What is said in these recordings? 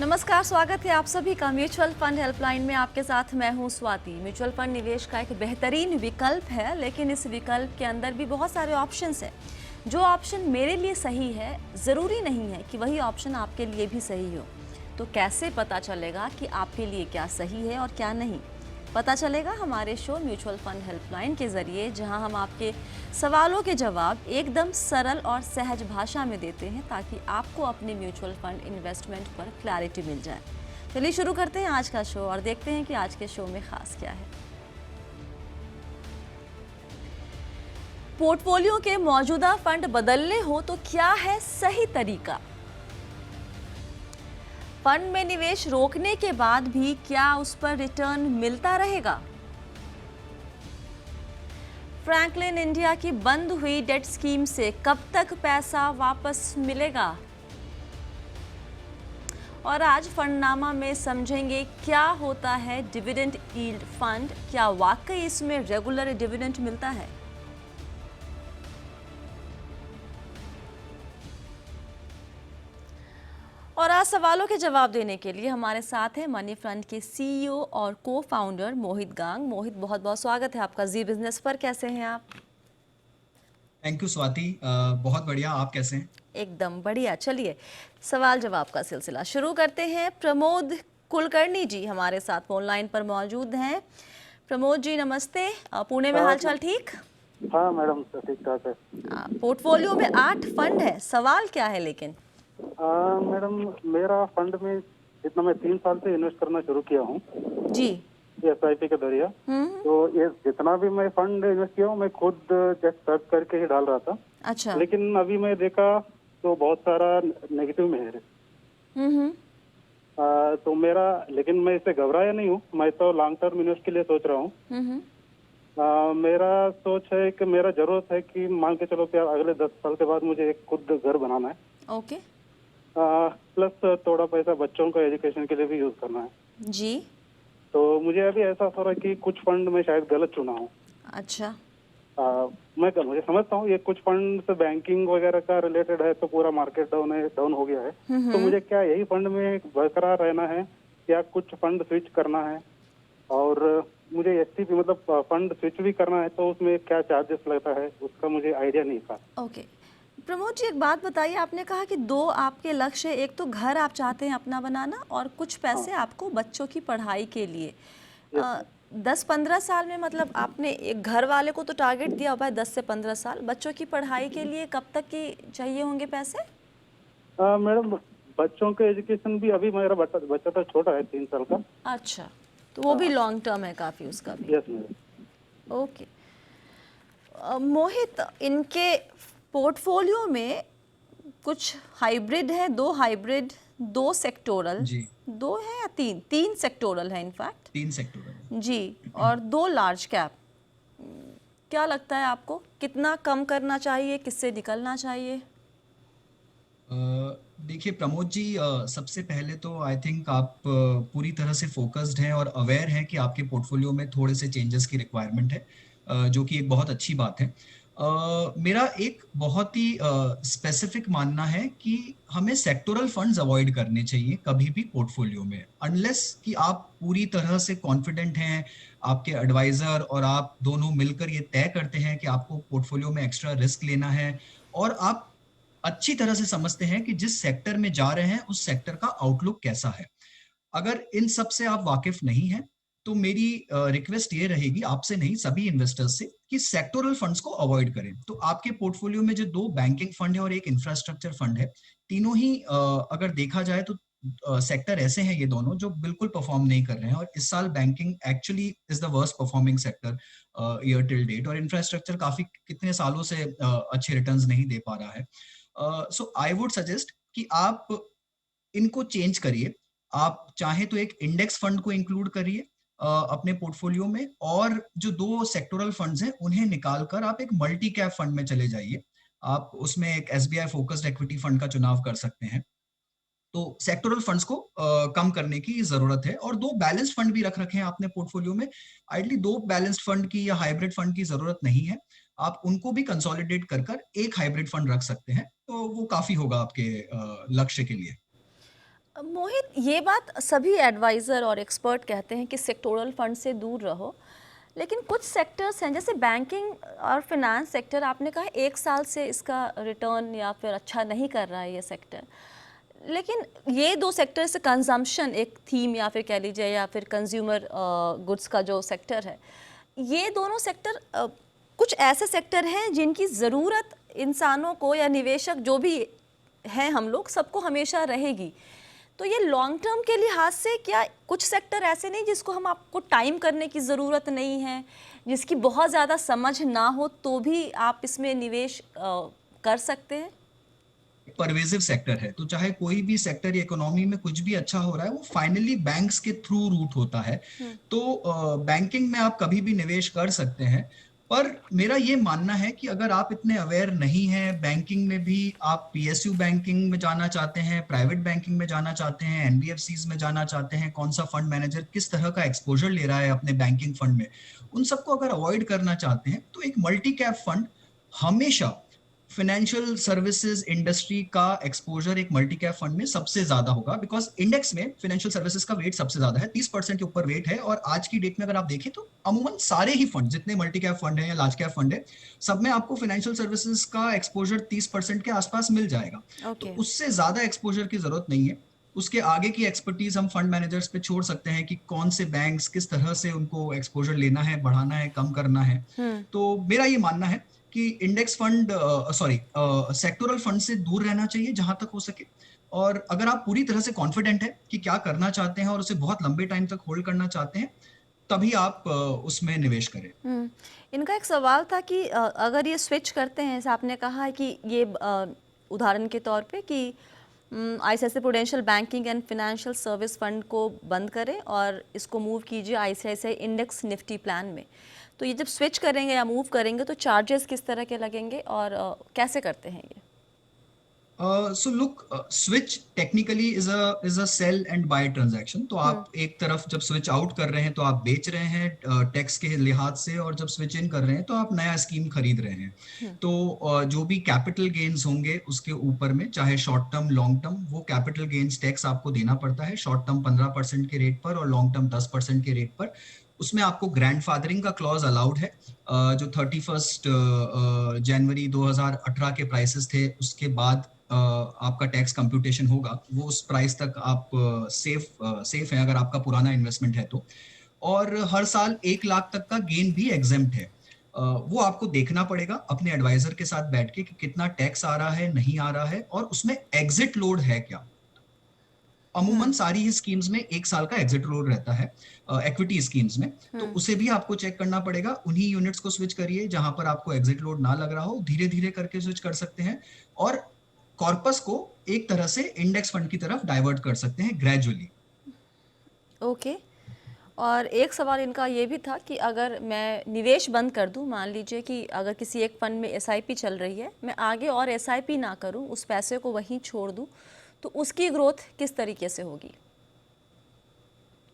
नमस्कार, स्वागत है आप सभी का म्यूचुअल फंड हेल्पलाइन में। आपके साथ मैं हूं स्वाति। म्यूचुअल फंड निवेश का एक बेहतरीन विकल्प है, लेकिन इस विकल्प के अंदर भी बहुत सारे ऑप्शंस हैं। जो ऑप्शन मेरे लिए सही है, ज़रूरी नहीं है कि वही ऑप्शन आपके लिए भी सही हो। तो कैसे पता चलेगा कि आपके लिए क्या सही है और क्या नहीं? पता चलेगा हमारे शो म्यूचुअल फंड हेल्पलाइन के ज़रिए, जहां हम आपके सवालों के जवाब एकदम सरल और सहज भाषा में देते हैं, ताकि आपको अपने म्यूचुअल फंड इन्वेस्टमेंट पर क्लैरिटी मिल जाए। चलिए शुरू करते हैं आज का शो और देखते हैं कि आज के शो में खास क्या है। पोर्टफोलियो के मौजूदा फंड बदलने हो तो क्या है सही तरीका? फंड में निवेश रोकने के बाद भी क्या उस पर रिटर्न मिलता रहेगा? फ्रैंकलिन इंडिया की बंद हुई डेट स्कीम से कब तक पैसा वापस मिलेगा? और आज फंडनामा में समझेंगे क्या होता है डिविडेंड यील्ड फंड, क्या वाकई इसमें रेगुलर डिविडेंड मिलता है? और आज सवालों के जवाब देने के लिए हमारे साथ हैं मनी फंड के सीईओ और को फाउंडर मोहित गांग। मोहित, बहुत बहुत स्वागत है आपका जी बिजनेस पर। कैसे हैं आप? Thank you Swati. बहुत बढ़िया। आप कैसे हैं? एकदम बढ़िया। चलिए सवाल जवाब का सिलसिला शुरू करते हैं। प्रमोद कुलकर्णी जी हमारे साथ फोन लाइन पर मौजूद हैं। प्रमोद जी नमस्ते। पुणे में हालचाल ठीक? हाँ मैडम, सब ठीक ठाक है। पोर्टफोलियो में 8 फंड है, सवाल क्या है लेकिन? मैडम, मेरा फंड में जितना मैं 3 साल से इन्वेस्ट करना शुरू किया हूँ जी। SIP के जरिए, तो ये जितना भी मैं फंड इन्वेस्ट किया हूँ मैं खुद जस्ट सर्च करके ही डाल रहा था। अच्छा। लेकिन अभी मैं देखा तो बहुत सारा नेगेटिव में है। हम्म। तो लेकिन मैं इससे घबराया नहीं हूँ। मैं तो लॉन्ग टर्म इन्वेस्ट के लिए सोच रहा हूँ। मेरा सोच है कि मेरा जरूरत है कि मान के चलो कि अगले 10 साल के बाद मुझे एक खुद घर बनाना है। ओके। प्लस थोड़ा पैसा बच्चों का एजुकेशन के लिए भी यूज करना है। जी। तो मुझे अभी एहसास हो रहा है कि कुछ फंड में शायद गलत चुना हूँ। अच्छा। मुझे समझता हूँ ये कुछ फंड से बैंकिंग वगैरह का रिलेटेड है, तो पूरा मार्केट डाउन हो गया है। तो मुझे क्या यही फंड में बरकरार रहना है या कुछ फंड स्विच करना है? और मुझे STP मतलब फंड स्विच भी करना है, तो उसमें क्या चार्जेस लगता है उसका मुझे आइडिया नहीं था। ओके। प्रमोद जी एक बात बताइए, आपने कहा कि 2 आपके लक्ष्य, एक तो घर आप चाहते हैं अपना बनाना और कुछ पैसे हाँ। आपको बच्चों की पढ़ाई के लिए। यस। 10-15 साल में, मतलब आपने एक घर वाले को तो टारगेट दिया हुआ है 10 से 15 साल, बच्चों की पढ़ाई के लिए कब तक की चाहिए होंगे पैसे? मैडम, बच्चों के एजुकेशन भी अभी मेरा बच्चा तो छोटा है, 3 साल का। अच्छा, तो वो भी लॉन्ग टर्म है काफ़ी उसका भी। Yes madam. ओके। मोहित, इनके पोर्टफोलियो में कुछ हाइब्रिड है, 2 हाइब्रिड, 2 सेक्टोरल, जी। 2 है या 3 सेक्टोरल है इनफैक्ट। 3 सेक्टर है। जी। और 2 लार्ज कैप। क्या लगता है आपको, कितना कम करना चाहिए, किससे निकलना चाहिए? देखिए प्रमोद जी, सबसे पहले तो आई थिंक आप पूरी तरह से फोकस्ड हैं और अवेयर हैं कि आपके पोर्टफोलियो में थोड़े से चेंजेस की रिक्वायरमेंट है, जो कि एक बहुत अच्छी बात है। मेरा एक बहुत ही स्पेसिफिक मानना है कि हमें सेक्टोरल फंड्स अवॉइड करने चाहिए कभी भी पोर्टफोलियो में, अनलेस कि आप पूरी तरह से कॉन्फिडेंट हैं, आपके एडवाइजर और आप दोनों मिलकर ये तय करते हैं कि आपको पोर्टफोलियो में एक्स्ट्रा रिस्क लेना है और आप अच्छी तरह से समझते हैं कि जिस सेक्टर में जा रहे हैं उस सेक्टर का आउटलुक कैसा है। अगर इन सब से आप वाकिफ नहीं हैं, तो मेरी रिक्वेस्ट ये रहेगी आपसे नहीं, सभी इन्वेस्टर्स से, कि सेक्टोरल फंड्स को अवॉइड करें। तो आपके पोर्टफोलियो में जो 2 बैंकिंग फंड है और एक इंफ्रास्ट्रक्चर फंड है, तीनों ही अगर देखा जाए तो सेक्टर ऐसे हैं ये दोनों जो बिल्कुल परफॉर्म नहीं कर रहे हैं, और इस साल banking actually is the worst performing sector year till date, और इंफ्रास्ट्रक्चर काफी कितने सालों से अच्छे रिटर्न्स नहीं दे पा रहा है। सो आई वुड सजेस्ट कि आप इनको चेंज करिए। आप चाहे तो एक इंडेक्स फंड को इंक्लूड करिए अपने पोर्टफोलियो में, और जो 2 सेक्टोरल फंड्स हैं उन्हें निकालकर आप एक मल्टी कैप फंड में चले जाइए। आप उसमें एक SBI फोकस्ड इक्विटी फंड का चुनाव कर सकते हैं। तो सेक्टोरल फंड्स को कम करने की जरूरत है, और 2 बैलेंस्ड फंड भी रख रखे हैं आपने पोर्टफोलियो में। आइडली 2 बैलेंस्ड फंड की या हाइब्रिड फंड की जरूरत नहीं है, आप उनको भी कंसोलिडेट कर कर एक हाइब्रिड फंड रख सकते हैं, तो वो काफी होगा आपके लक्ष्य के लिए। मोहित, ये बात सभी एडवाइज़र और एक्सपर्ट कहते हैं कि सेक्टोरल फंड से दूर रहो, लेकिन कुछ सेक्टर्स हैं जैसे बैंकिंग और फिनेंस सेक्टर, आपने कहा 1 साल से इसका रिटर्न या फिर अच्छा नहीं कर रहा है ये सेक्टर, लेकिन ये 2 सेक्टर से कंजम्पशन एक थीम या फिर कह लीजिए या फिर कंज्यूमर गुड्स का जो सेक्टर है, ये दोनों सेक्टर कुछ ऐसे सेक्टर हैं जिनकी ज़रूरत इंसानों को या निवेशक जो भी हैं हम लोग सबको हमेशा रहेगी। तो ये लॉन्ग टर्म के लिहाज से क्या कुछ सेक्टर ऐसे नहीं जिसको हम आपको टाइम करने की ज़रूरत नहीं है, जिसकी बहुत ज़्यादा समझ ना हो तो भी आप इसमें निवेश कर सकते हैं? परवेजिव सेक्टर है, तो चाहे कोई भी सेक्टर या इकोनॉमी में कुछ भी अच्छा हो रहा है वो फाइनली बैंक्स के थ्रू रूट होता है। तो बैंकिंग में आप कभी भी निवेश कर सकते हैं, पर मेरा ये मानना है कि अगर आप इतने अवेयर नहीं हैं बैंकिंग में भी, आप पीएसयू बैंकिंग में जाना चाहते हैं, प्राइवेट बैंकिंग में जाना चाहते हैं, एनबीएफसीज में जाना चाहते हैं, कौन सा फंड मैनेजर किस तरह का एक्सपोजर ले रहा है अपने बैंकिंग फंड में, उन सबको अगर अवॉइड करना चाहते हैं तो एक मल्टी कैप फंड हमेशा फाइनेंशियल सर्विसेज इंडस्ट्री का एक्सपोजर एक मल्टी कैप फंड में सबसे ज्यादा होगा, बिकॉज इंडेक्स में फाइनेंशियल सर्विसेज का वेट सबसे ज्यादा है, 30% के ऊपर वेट है। और आज की डेट में अगर आप देखें तो अमूमन सारे ही फंड, जितने मल्टी कैप फंड है या लार्ज कैप फंड है, सब में आपको फाइनेंशियल सर्विसेज का एक्सपोजर 30% के आसपास मिल जाएगा। तो उससे ज्यादा एक्सपोजर की जरूरत नहीं है। उसके आगे की एक्सपर्टीज हम फंड मैनेजर्स पे छोड़ सकते हैं कि कौन से बैंक्स किस तरह से उनको एक्सपोजर लेना है, बढ़ाना है, कम करना है। तो मेरा ये मानना है कि इंडेक्स फंड सेक्टोरल फंड से दूर रहना चाहिए जहां तक हो सके। और अगर आप पूरी तरह से कॉन्फिडेंट है कि क्या करना चाहते हैं और उसे बहुत लंबे टाइम तक होल्ड करना चाहते हैं, तभी आप उसमें निवेश करें। इनका एक सवाल था कि अगर ये स्विच करते हैं, जैसे आपने कहा है कि ये उदाहरण के तौर पे कि ICICI prudential banking and financial service fund को बंद करें और इसको मूव कीजिए आईसीआईसीआई इंडेक्स निफ्टी प्लान में, तो ये जब स्विच करेंगे या मूव करेंगे तो चार्जेस किस तरह के लगेंगे और कैसे करते हैं ये? So look, switch technically is a sell and buy transaction. तो आप एक तरफ जब स्विच आउट कर रहे हैं तो आप बेच रहे हैं टैक्स के लिहाज से, और जब स्विच इन कर रहे हैं तो आप नया स्कीम खरीद रहे हैं। तो जो भी कैपिटल गेन्स होंगे उसके ऊपर में, चाहे शॉर्ट टर्म लॉन्ग टर्म, वो कैपिटल गेन्स टैक्स आपको देना पड़ता है, शॉर्ट टर्म 15% के रेट पर और लॉन्ग टर्म 10% के रेट पर। उसमें आपको ग्रैंडफादरिंग का क्लॉज अलाउड है। जो 31 जनवरी 2018 के प्राइसेस थे उसके बाद आपका टैक्स कंप्यूटेशन होगा, वो उस प्राइस तक आप सेफ है अगर आपका पुराना इन्वेस्टमेंट है तो। और हर साल 1 लाख तक का गेन भी एग्जेम्प्ट है। वो आपको देखना पड़ेगा अपने एडवाइजर के साथ बैठ के कि कितना टैक्स आ रहा है, नहीं आ रहा है, और उसमें एग्जिट लोड है क्या। अमूमन सारी ही स्कीम्स में 1 साल का एग्जिट लोड रहता है इक्विटी स्कीम्स में, तो उसे भी आपको चेक करना पड़ेगा। उन्हीं यूनिट्स को स्विच करिए जहां पर आपको एग्जिट लोड ना लग रहा हो, धीरे धीरे करके स्विच कर सकते हैं और कॉर्पस को एक तरह से इंडेक्स फंड की तरफ डाइवर्ट कर सकते हैं ग्रेजुअली। ओके। और एक सवाल इनका ये भी था कि अगर मैं निवेश बंद कर दूं, मान लीजिए कि अगर किसी एक फंड में एसआईपी चल रही है, मैं आगे और एसआईपी ना करूं, उस पैसे को वहीं छोड़ दूं, तो उसकी ग्रोथ किस तरीके से होगी?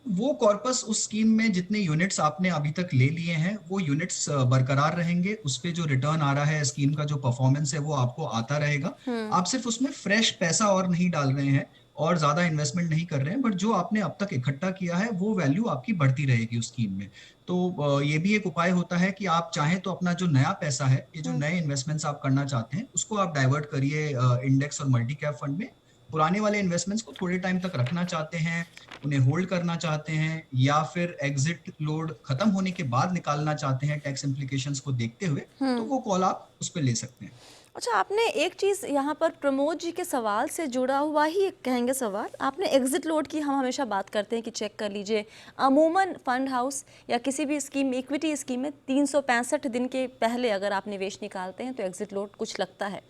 वो कॉर्पस, उस स्कीम में जितने यूनिट्स आपने अभी तक ले लिए हैं वो यूनिट्स बरकरार रहेंगे, उस पे जो रिटर्न आ रहा है, स्कीम का जो परफॉर्मेंस है वो आपको आता रहेगा। आप सिर्फ उसमें फ्रेश पैसा और नहीं डाल रहे हैं और ज्यादा इन्वेस्टमेंट नहीं कर रहे हैं, बट जो आपने अब तक इकट्ठा किया है वो वैल्यू आपकी बढ़ती रहेगी उस स्कीम में। तो ये भी एक उपाय होता है कि आप चाहें तो अपना जो नया पैसा है, ये जो नए इन्वेस्टमेंट्स आप करना चाहते हैं, उसको आप डाइवर्ट करिए इंडेक्स और मल्टी कैप फंड में। पुराने वाले इन्वेस्टमेंट्स को थोड़े टाइम तक रखना चाहते हैं, उन्हें होल्ड करना चाहते हैं, या फिर एग्जिट लोड खत्म होने के बाद निकालना चाहते हैं टैक्स इम्प्लीकेशंस को देखते हुए, तो वो कॉल आप उस पर ले सकते हैं। अच्छा, आपने एक चीज़ यहाँ पर प्रमोद जी के सवाल से जुड़ा हुआ ही एक कहेंगे सवाल, आपने एग्जिट लोड की हम हमेशा बात करते हैं कि चेक कर लीजिए, अमूमन फंड हाउस या किसी भी स्कीम में, इक्विटी स्कीम में 365 दिन के पहले अगर आप निवेश निकालते हैं तो एग्जिट लोड कुछ लगता है।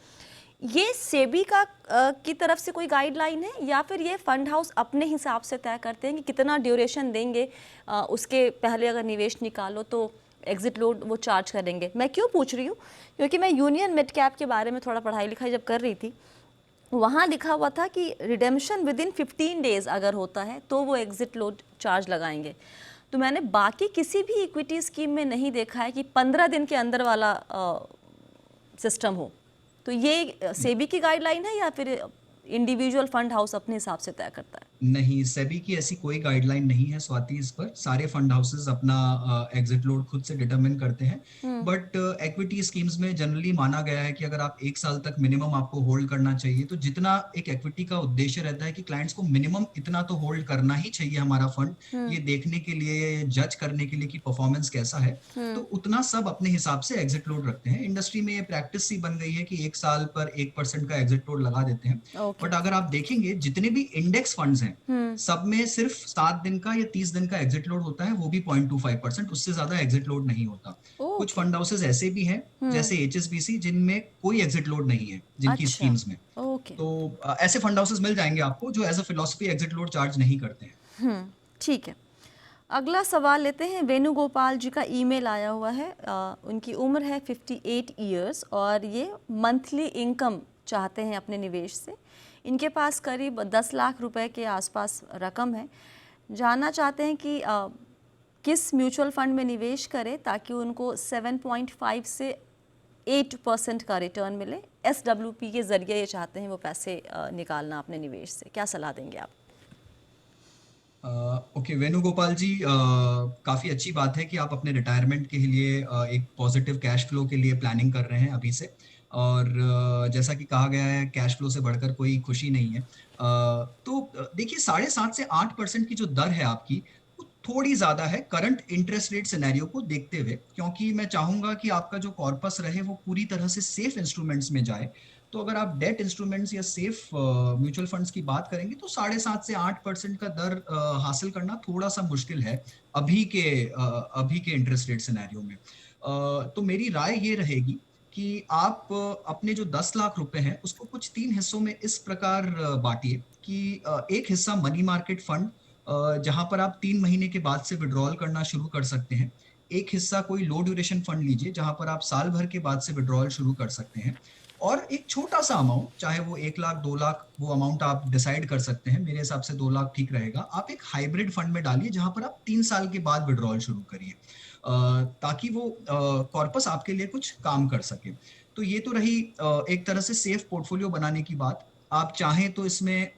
ये सेबी का की तरफ से कोई गाइडलाइन है या फिर ये फंड हाउस अपने हिसाब से तय करते हैं कि कितना ड्यूरेशन देंगे, उसके पहले अगर निवेश निकालो तो एग्जिट लोड वो चार्ज करेंगे? मैं क्यों पूछ रही हूँ, क्योंकि मैं यूनियन मिड कैप के बारे में थोड़ा पढ़ाई लिखाई जब कर रही थी, वहाँ लिखा हुआ था कि रिडेम्पशन विद इन 15 डेज अगर होता है तो वो एग्जिट लोड चार्ज लगाएंगे। तो मैंने बाकी किसी भी इक्विटी स्कीम में नहीं देखा है कि 15 दिन के अंदर वाला सिस्टम हो। तो ये सेबी की गाइडलाइन है या फिर इंडिविजुअल फंड हाउस अपने हिसाब से तय करता है? नहीं, सेबी की ऐसी कोई गाइडलाइन नहीं है स्वाति इस पर। सारे फंड हाउसेस अपना एग्जिट लोड खुद से डिटरमिन करते हैं। बट इक्विटी स्कीम्स में जनरली माना गया है कि अगर आप 1 साल तक मिनिमम आपको होल्ड करना चाहिए, तो जितना एक इक्विटी का उद्देश्य रहता है कि क्लाइंट्स को मिनिमम इतना तो होल्ड करना ही चाहिए हमारा फंड, ये देखने के लिए, जज करने के लिए कि परफॉर्मेंस कैसा है, तो उतना सब अपने हिसाब से एग्जिट लोड रखते हैं। इंडस्ट्री में ये प्रैक्टिस सी बन गई है कि 1 साल पर 1% का एग्जिट लोड लगा देते हैं। ओके। बट अगर आप देखेंगे जितने भी इंडेक्स फंड्स हैं, सब में सिर्फ 7 दिन का या 30 दिन का एग्जिट लोड होता है, वो भी 0.25%, उससे ज्यादा एग्जिट लोड नहीं होता। कुछ ओके। फंड हाउसेस ऐसे भी हैं जैसे HSBC जिनमें कोई एग्जिट लोड नहीं है जिनकी अच्छा। स्कीम्स में। ओके। तो ऐसे फंड हाउसेस मिल जाएंगे आपको जो as a philosophy exit load charge नहीं करते हैं। ठीक है। अगला सवाल लेते हैं। वेणुगोपाल जी का ईमेल आया हुआ है। उनकी उम्र है 58 ईयर्स और ये मंथली इनकम चाहते हैं अपने निवेश से। इनके पास करीब 10 लाख रुपए के आसपास रकम है। जानना चाहते हैं कि किस म्यूचुअल फंड में निवेश करें ताकि उनको 7.5 से 8% का रिटर्न मिले। SWP के ज़रिए ये चाहते हैं वो पैसे निकालना अपने निवेश से। क्या सलाह देंगे आप? ओके वेणुगोपाल जी, काफ़ी अच्छी बात है कि आप अपने रिटायरमेंट के लिए एक पॉजिटिव कैश फ्लो के लिए प्लानिंग कर रहे हैं अभी से। और जैसा कि कहा गया है, कैश फ्लो से बढ़कर कोई खुशी नहीं है। तो देखिए, 7.5 से 8% की जो दर है आपकी, वो थोड़ी ज़्यादा है करंट इंटरेस्ट रेट सिनेरियो को देखते हुए, क्योंकि मैं चाहूँगा कि आपका जो कॉर्पस रहे वो पूरी तरह से सेफ इंस्ट्रूमेंट्स में जाए। तो अगर आप डेट इंस्ट्रूमेंट्स या सेफ म्यूचुअल फंड्स की बात करेंगे तो 7.5 से 8% का दर हासिल करना थोड़ा सा मुश्किल है अभी के इंटरेस्ट रेट सिनेरियो में। तो मेरी राय ये रहेगी कि आप अपने जो 10 लाख रुपए हैं उसको कुछ 3 हिस्सों में इस प्रकार बांटिए कि एक हिस्सा मनी मार्केट फंड, जहां पर आप 3 महीने के बाद से विड्रॉल करना शुरू कर सकते हैं। एक हिस्सा कोई लो ड्यूरेशन फंड लीजिए जहां पर आप साल भर के बाद से विड्रॉल शुरू कर सकते हैं। और एक छोटा सा अमाउंट, चाहे वो 1 लाख 2 लाख, वो अमाउंट आप डिसाइड कर सकते हैं। मेरे हिसाब से 2 लाख ठीक रहेगा। आप एक हाइब्रिड फंड में डालिए जहां पर आप 3 साल के बाद विड्रॉल शुरू करिए, ताकि वो कॉर्पस आपके लिए कुछ काम कर सके। तो ये तो रही एक तरह से सेफ पोर्टफोलियो बनाने की बात। आप चाहें तो इसमें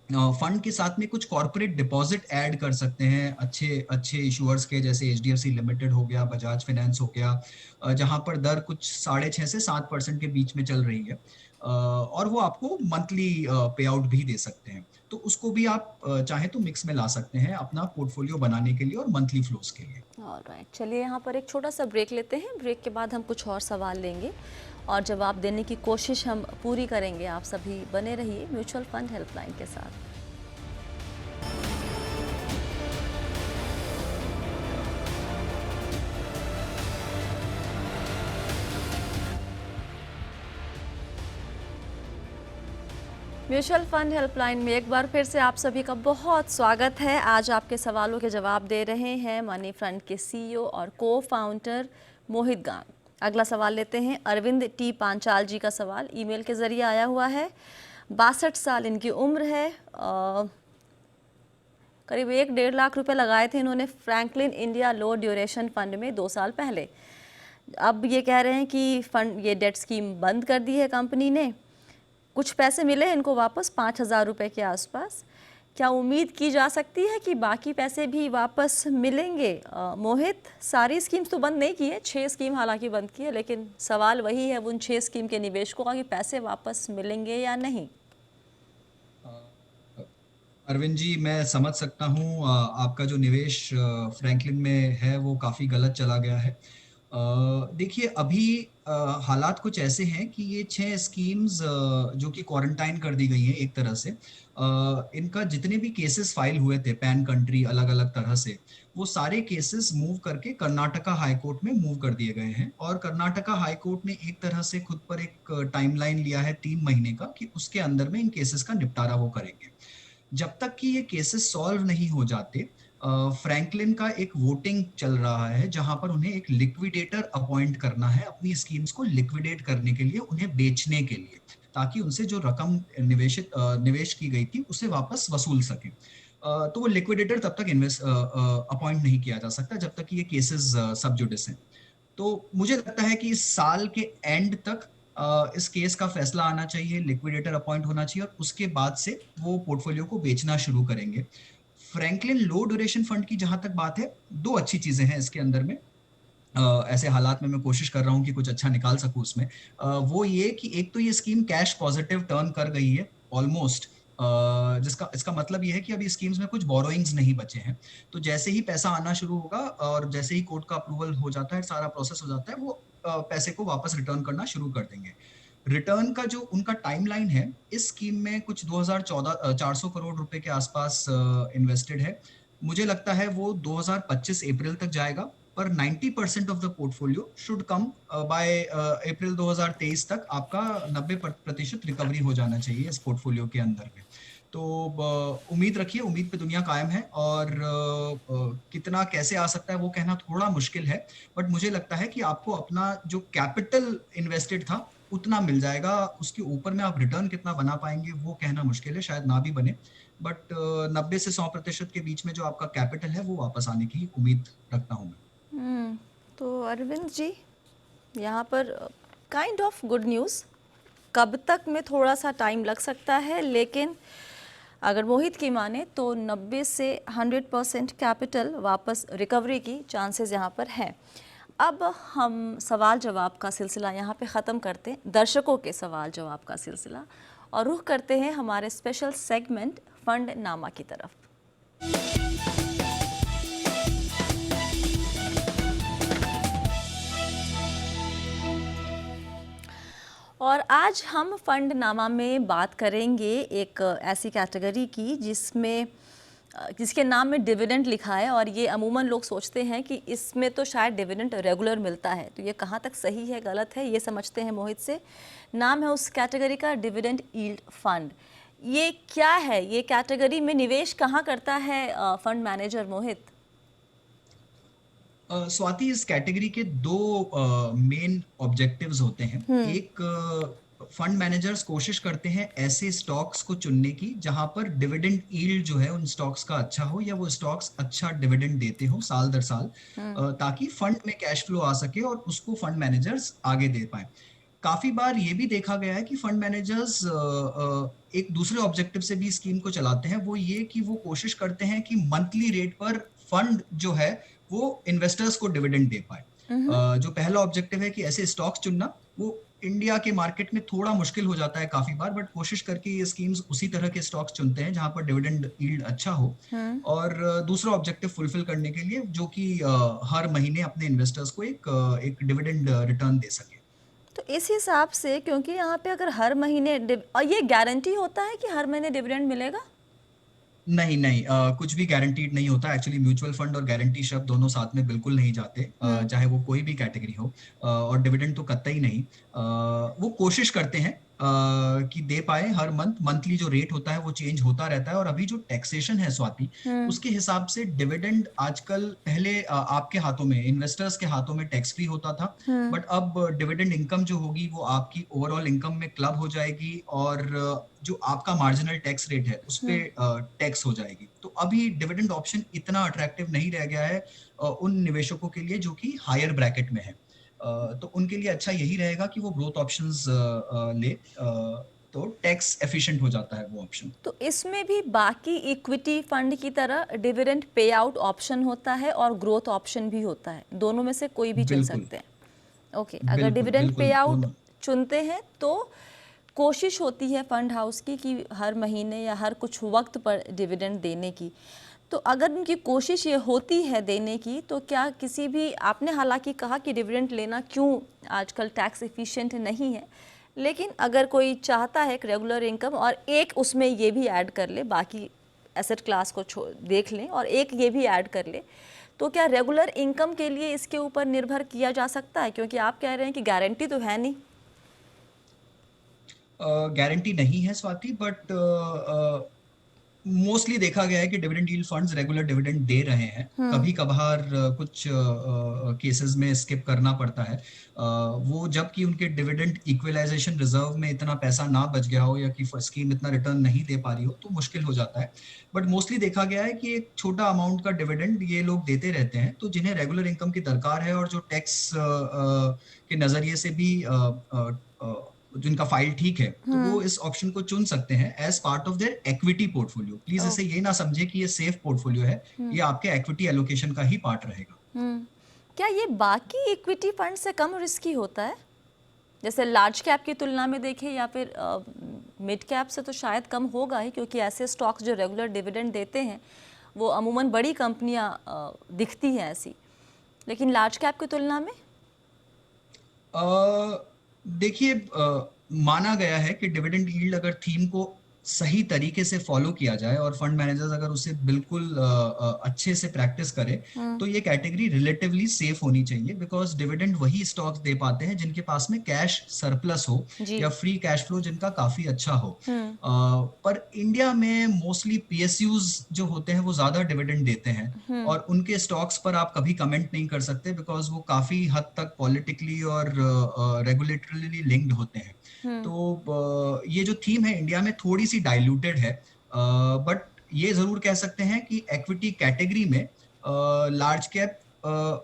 फंड के साथ में कुछ कॉर्पोरेट डिपॉजिट ऐड कर सकते हैं, अच्छे अच्छे इशूअर्स के, जैसे HDFC लिमिटेड हो गया, बजाज फाइनेंस हो गया, जहां पर दर कुछ 6.5 से 7% के बीच में चल रही है। और वो आपको मंथली पे आउट भी दे सकते हैं। तो उसको भी आप चाहे तो मिक्स में ला सकते हैं अपना पोर्टफोलियो बनाने के लिए और मंथली फ्लोज के लिए। ऑलराइट, चलिए यहाँ पर एक छोटा सा ब्रेक लेते हैं। ब्रेक के बाद हम कुछ और सवाल लेंगे और जवाब देने की कोशिश हम पूरी करेंगे। आप सभी बने रहिए म्यूचुअल फंड हेल्पलाइन के साथ। म्यूचुअल फंड हेल्पलाइन में एक बार फिर से आप सभी का बहुत स्वागत है। आज आपके सवालों के जवाब दे रहे हैं मनी फ्रंट के CEO और को फाउंडर मोहित गांग। अगला सवाल लेते हैं। अरविंद टी पांचाल जी का सवाल ईमेल के ज़रिए आया हुआ है। 62 साल इनकी उम्र है। करीब 1-1.5 लाख रुपए लगाए थे इन्होंने फ्रैंकलिन इंडिया लो ड्यूरेशन फंड में 2 साल पहले। अब ये कह रहे हैं कि फंड, ये डेट स्कीम बंद कर दी है कंपनी ने। कुछ पैसे मिले इनको वापस 5,000 रुपये के आसपास। क्या उम्मीद की जा सकती है कि बाकी पैसे भी वापस मिलेंगे? मोहित, सारी स्कीम्स तो बंद नहीं की है, 6 स्कीम हालांकि बंद की है, लेकिन सवाल वही है उन 6 स्कीम के निवेशकों का कि पैसे वापस मिलेंगे या नहीं। अरविंद जी, मैं समझ सकता हूँ आपका जो निवेश फ्रैंकलिन में है वो काफ़ी गलत चला गया है। देखिए, अभी हालात कुछ ऐसे हैं कि ये 6 स्कीम्स जो कि क्वारंटाइन कर दी गई हैं एक तरह से, इनका जितने भी केसेस फाइल हुए थे पैन कंट्री अलग अलग तरह से, वो सारे केसेस मूव करके कर्नाटका हाई कोर्ट में मूव कर दिए गए हैं। और कर्नाटका हाई कोर्ट ने एक तरह से खुद पर एक टाइमलाइन लिया है 3 महीने का कि उसके अंदर में इन केसेस का निपटारा वो करेंगे। जब तक कि ये केसेस सॉल्व नहीं हो जाते, फ्रैंकलिन का एक वोटिंग चल रहा है जहां पर उन्हें एक लिक्विडेटर अपॉइंट करना है अपनी स्कीम्स को लिक्विडेट करने के लिए, उन्हें बेचने के लिए, ताकि उनसे जो रकम निवेश की गई थी उसे वापस वसूल सके। तो वो लिक्विडेटर तब तक अपॉइंट नहीं किया जा सकता जब तक कि ये केसेस सब जुडिस हैं। तो मुझे लगता है कि इस साल के एंड तक इस केस का फैसला आना चाहिए, लिक्विडेटर अपॉइंट होना चाहिए और उसके बाद से वो पोर्टफोलियो को बेचना शुरू करेंगे। फ्रैंकलिन लो ड्यूरेशन फंड की जहां तक बात है, दो अच्छी चीजें हैं इसके अंदर में। ऐसे हालात में मैं कोशिश कर रहा हूँ कि कुछ अच्छा निकाल सकूं उसमें। वो ये कि एक तो ये स्कीम कैश पॉजिटिव टर्न कर गई है ऑलमोस्ट, जिसका इसका मतलब ये है कि अभी स्कीम्स में कुछ बोरोइंग्स नहीं बचे हैं। तो जैसे ही पैसा आना शुरू होगा और जैसे ही कोर्ट का अप्रूवल हो जाता है, सारा प्रोसेस हो जाता है, वो पैसे को वापस रिटर्न करना शुरू कर देंगे। रिटर्न का जो उनका टाइमलाइन है, इस स्कीम में कुछ 2014 400 करोड़ रुपए के आसपास इन्वेस्टेड है। मुझे लगता है वो 2025 अप्रैल तक जाएगा, पर 90% of the portfolio should come by April 2023 तक। आपका 90% रिकवरी हो जाना चाहिए इस पोर्टफोलियो के अंदर में। तो उम्मीद रखिए, उम्मीद पे दुनिया कायम है, और कितना कैसे आ सकता है वो कहना थोड़ा मुश्किल है, बट मुझे लगता है कि आपको अपना जो कैपिटल इन्वेस्टेड था उतना मिल जाएगा। उसके ऊपर में आप रिटर्न कितना बना पाएंगे वो कहना मुश्किल है, शायद ना भी बने, बट 90 से 100% के बीच में जो आपका कैपिटल है वो वापस आने की उम्मीद रखता हूँ मैं। तो अरविंद जी, यहाँ पर काइंड ऑफ गुड न्यूज़, कब तक में थोड़ा सा टाइम लग सकता है, लेकिन अगर मोहित की माने तो 90 से 100% कैपिटल वापस रिकवरी की चांसेस यहाँ पर है। अब हम सवाल जवाब का सिलसिला यहाँ पे ख़त्म करते हैं, दर्शकों के सवाल जवाब का सिलसिला, और रुख करते हैं हमारे स्पेशल सेगमेंट फंड नामा की तरफ। और आज हम फंड नामा में बात करेंगे एक ऐसी कैटेगरी की जिसके नाम में डिविडेंड लिखा है, और ये अमूमन लोग सोचते हैं कि इसमें तो शायद डिविडेंड रेगुलर मिलता है। तो ये कहाँ तक सही है गलत है ये समझते हैं मोहित से। नाम है उस कैटेगरी का डिविडेंड यील्ड फंड। ये क्या है, ये कैटेगरी में निवेश कहाँ करता है फंड मैनेजर मोहित? स्वाति, इस कैटेगरी के दो मेन ऑब्जेक्टिव्स होते हैं। एक, फंड मैनेजर्स कोशिश करते हैं ऐसे स्टॉक्स को चुनने की जहां पर डिविडेंड यील्ड जो है उन स्टॉक्स का अच्छा हो, या वो स्टॉक्स अच्छा डिविडेंड देते हो साल दर साल, ताकि फंड में कैश फ्लो आ सके और उसको फंड मैनेजर्स आगे दे पाए। काफी बार ये भी देखा गया है कि फंड मैनेजर्स एक दूसरे ऑब्जेक्टिव से भी स्कीम को चलाते हैं। वो ये कि वो कोशिश करते हैं कि मंथली रेट पर फंड जो है वो इन्वेस्टर्स को डिविडेंड दे पाए। जो पहला ऑब्जेक्टिव है कि ऐसे स्टॉक्स चुनना, वो इंडिया के मार्केट में थोड़ा मुश्किल हो जाता है काफी बार, बट कोशिश करके ये स्कीम्स उसी तरह के स्टॉक्स चुनते हैं जहां पर डिविडेंड यील्ड अच्छा हो, और दूसरा ऑब्जेक्टिव फुलफिल करने के लिए जो कि हर महीने अपने इन्वेस्टर्स को एक डिविडेंड रिटर्न दे सके। तो इस हिसाब से, क्योंकि यहाँ पे अगर हर महीने और ये गारंटी होता है कि हर महीने डिविडेंड मिलेगा? नहीं नहीं, कुछ भी गारंटीड नहीं होता एक्चुअली। म्यूचुअल फंड और गारंटी शब्द दोनों साथ में बिल्कुल नहीं जाते, चाहे वो कोई भी कैटेगरी हो, और डिविडेंड तो कतई नहीं। वो कोशिश करते हैं कि दे पाए। हर मंथली जो रेट होता है वो चेंज होता रहता है, और अभी जो टैक्सेशन है स्वाति, उसके हिसाब से डिविडेंड आजकल, पहले आपके हाथों में, इन्वेस्टर्स के हाथों में टैक्स फ्री होता था, बट अब डिविडेंड इनकम जो होगी वो आपकी ओवरऑल इनकम में क्लब हो जाएगी, और जो आपका मार्जिनल टैक्स रेट है उस पे टैक्स हो जाएगी। तो अभी डिविडेंड ऑप्शन इतना अट्रैक्टिव नहीं रह गया है उन निवेशकों के लिए जो कि हायर ब्रैकेट में है। तो उनके लिए अच्छा यही रहेगा कि वो ग्रोथ ऑप्शंस ले, तो टैक्स एफिशिएंट हो जाता है वो ऑप्शन। तो इसमें भी बाकी इक्विटी फंड की तरह डिविडेंड पे आउट ऑप्शन होता है और ग्रोथ ऑप्शन भी होता है, दोनों में से कोई भी चुन सकते हैं। ओके, अगर डिविडेंड पे आउट चुनते हैं तो कोशिश होती है फंड हाउस की कि हर महीने या हर कुछ वक्त पर डिविडेंड देने की। तो अगर उनकी कोशिश ये होती है देने की, तो क्या किसी भी, आपने हालांकि कहा कि डिविडेंड लेना क्यों आजकल टैक्स एफिशिएंट नहीं है, लेकिन अगर कोई चाहता है एक रेगुलर इनकम और एक उसमें ये भी ऐड कर ले, बाकी एसेट क्लास को देख लें और एक ये भी ऐड कर ले, तो क्या रेगुलर इनकम के लिए इसके ऊपर निर्भर किया जा सकता है? क्योंकि आप कह रहे हैं कि गारंटी तो है नहीं। गारंटी नहीं है स्वाति, बट मोस्टली देखा गया है कि dividend yield funds regular dividend दे रहे हैं। कभी कभार कुछ केसेस में स्किप करना पड़ता है, वो जबकि उनके डिविडेंड इक्वलाइजेशन रिजर्व में इतना पैसा ना बच गया हो, या कि स्कीम इतना रिटर्न नहीं दे पा रही हो, तो मुश्किल हो जाता है। बट मोस्टली देखा गया है कि एक छोटा अमाउंट का डिविडेंड ये लोग देते रहते हैं। तो जिन्हें रेगुलर इनकम की दरकार है और जो टैक्स के नजरिए से भी जिनका फाइल ठीक है, तो वो इस ऑप्शन को चुन सकते हैं as part of their equity portfolio. Please इसे ये ना समझे कि ये सेफ पोर्टफोलियो है, ये आपके इक्विटी एलोकेशन का ही पार्ट रहेगा। क्या ये बाकी इक्विटी फंड से कम रिस्की होता है? जैसे लार्ज कैप की तुलना में देखें या फिर मिड कैप से तो शायद कम होगा ही, क्योंकि ऐसे स्टॉक्स जो रेगुलर डिविडेंड देते हैं वो अमूमन बड़ी कंपनियां दिखती हैं ऐसी, लेकिन लार्ज कैप की तुलना में देखिए, माना गया है कि डिविडेंड यील्ड अगर थीम को सही तरीके से फॉलो किया जाए और फंड मैनेजर्स अगर उसे बिल्कुल अच्छे से प्रैक्टिस करे, तो ये कैटेगरी रिलेटिवली सेफ होनी चाहिए, बिकॉज डिविडेंड वही स्टॉक्स दे पाते हैं जिनके पास में कैश सरप्लस हो या फ्री कैश फ्लो जिनका काफी अच्छा हो। पर इंडिया में मोस्टली पीएसयूज जो होते हैं वो ज्यादा डिविडेंड देते हैं और उनके स्टॉक्स पर आप कभी कमेंट नहीं कर सकते, बिकॉज वो काफी हद तक पॉलिटिकली और रेगुलेटरली लिंक्ड होते हैं। तो ये जो थीम है इंडिया में थोड़ी सी डाइल्यूटेड है, बट ये जरूर कह सकते हैं कि इक्विटी कैटेगरी में लार्ज कैप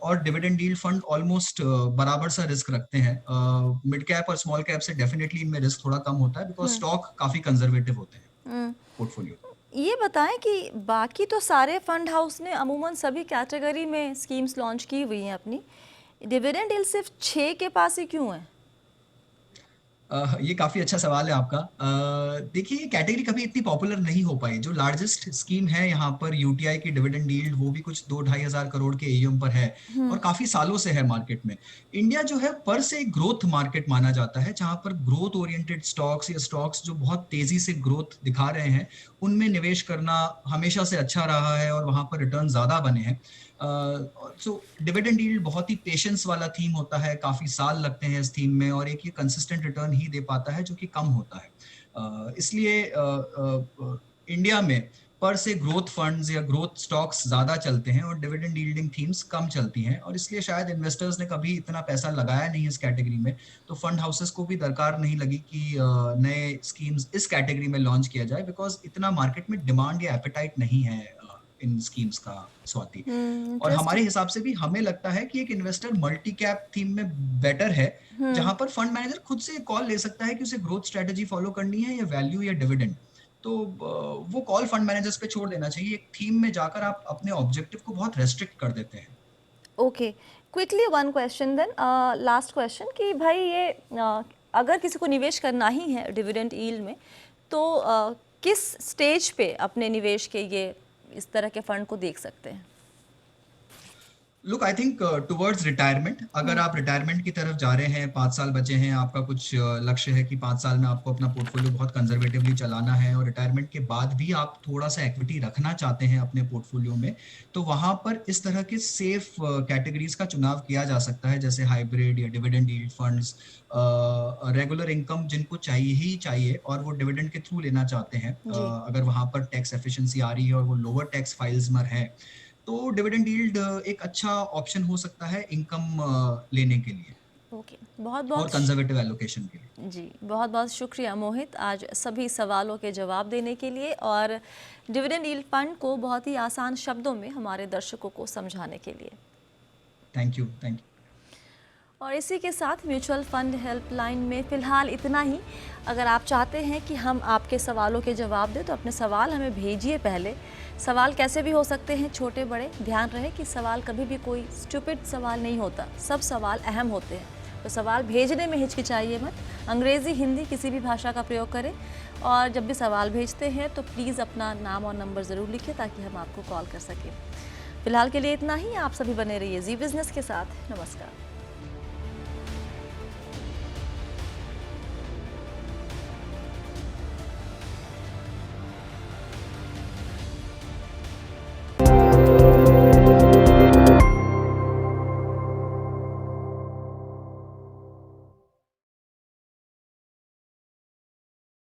और डिविडेंड यील्ड फंड ऑलमोस्ट बराबर सा रिस्क रखते हैं। मिड कैप और स्मॉल कैप से डेफिनेटली इनमें रिस्क थोड़ा कम होता है, बिकॉज स्टॉक काफी कंजर्वेटिव होते हैं पोर्टफोलियो। ये बताएं कि बाकी तो सारे फंड हाउस ने अमूमन सभी कैटेगरी में स्कीम्स लॉन्च की हुई हैं अपनी, डिविडेंड यील्ड सिर्फ 6 के पास ही क्यों है? ये काफी अच्छा सवाल है आपका। देखिए, ये कैटेगरी कभी इतनी पॉपुलर नहीं हो पाई। जो लार्जेस्ट स्कीम है यहाँ पर यूटीआई की डिविडेंड यील्ड, वो भी कुछ 2-2.5 हजार करोड़ के एयूएम पर है और काफी सालों से है मार्केट में। इंडिया जो है पर से ग्रोथ मार्केट माना जाता है, जहां पर ग्रोथ ओरिएंटेड स्टॉक्स या स्टॉक्स जो बहुत तेजी से ग्रोथ दिखा रहे हैं उनमें निवेश करना हमेशा से अच्छा रहा है और वहां पर रिटर्न ज्यादा बने हैं। सो डिविडेंड यील्ड बहुत ही पेशेंस वाला थीम होता है, काफी साल लगते हैं इस थीम में और एक ये कंसिस्टेंट रिटर्न ही दे पाता है जो कि कम होता है। इसलिए इंडिया में पर से ग्रोथ फंड्स या ग्रोथ स्टॉक्स ज्यादा चलते हैं और डिविडेंड यील्डिंग थीम्स कम चलती हैं, और इसलिए शायद इन्वेस्टर्स ने कभी इतना पैसा लगाया नहीं इस कैटेगरी में, तो फंड हाउसेस को भी दरकार नहीं लगी कि नए स्कीम्स इस कैटेगरी में लॉन्च किया जाए, बिकॉज इतना मार्केट में डिमांड या एपेटाइट नहीं है इन स्कीम्स का, स्वाति। और हमारे हिसाब से भी हमें लगता है कि एक इन्वेस्टर मल्टी कैप थीम में बेटर है, जहां पर फंड मैनेजर खुद से कॉल ले सकता है कि उसे ग्रोथ स्ट्रेटजी फॉलो करनी है या वैल्यू या डिविडेंड। तो वो कॉल फंड मैनेजर्स पे छोड़ देना चाहिए। एक थीम में जाकर आप अपने ऑब्जेक्टिव को बहुत रेस्ट्रिक्ट कर देते हैं। Okay, quickly one question then, last question कि भाई ये अगर किसी को निवेश करना ही है डिविडेंड यील्ड में, तो किस स्टेज पे अपने निवेश के ये इस तरह के फंड को देख सकते हैं? Look, I think towards retirement, अगर आप रिटायरमेंट की तरफ जा रहे हैं, 5 साल बचे हैं, आपका कुछ लक्ष्य है कि 5 साल में आपको अपना पोर्टफोलियो बहुत कंजर्वेटिवली चलाना है और रिटायरमेंट के बाद भी आप थोड़ा सा इक्विटी रखना चाहते हैं अपने पोर्टफोलियो में, तो वहां पर इस तरह के सेफ कैटेगरीज का चुनाव किया जा सकता है, जैसे हाइब्रिड या dividend yield funds. Regular income जिनको चाहिए ही चाहिए और वो डिविडेंड के थ्रू लेना चाहते हैं, अगर वहां पर टैक्स एफिशिएंसी आ रही है और वो लोअर टैक्स फाइल्स में है, तो डिविडेंड यील्ड एक अच्छा ऑप्शन हो सकता है इनकम लेने के लिए। ओके, बहुत बहुत और कंजर्वेटिव एलोकेशन के लिए। जी, बहुत बहुत शुक्रिया मोहित, आज सभी सवालों के जवाब देने के लिए और डिविडेंड यील्ड फंड को बहुत ही आसान शब्दों में हमारे दर्शकों को समझाने के लिए। Thank you, thank you. और इसी के साथ म्यूचुअल फंड हेल्पलाइन में फ़िलहाल इतना ही। अगर आप चाहते हैं कि हम आपके सवालों के जवाब दें तो अपने सवाल हमें भेजिए। पहले सवाल कैसे भी हो सकते हैं, छोटे बड़े, ध्यान रहे कि सवाल कभी भी कोई स्टूपिड सवाल नहीं होता, सब सवाल अहम होते हैं। तो सवाल भेजने में हिचकिचाइए मत, अंग्रेज़ी हिंदी किसी भी भाषा का प्रयोग करें और जब भी सवाल भेजते हैं तो प्लीज़ अपना नाम और नंबर ज़रूर लिखिए ताकि हम आपको कॉल कर सकें। फ़िलहाल के लिए इतना ही, आप सभी बने रहिए जी बिज़नेस के साथ। नमस्कार।